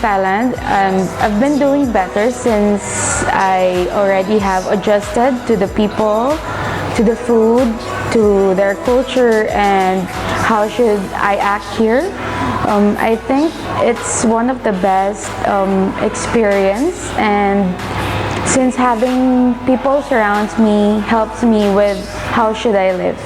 Thailand. I've bbeen doing better since I already have adjusted to the people, to the food, to their culture, and how should I act here. I think it's one of the best experience, and since having people surround me helps me with how should I live.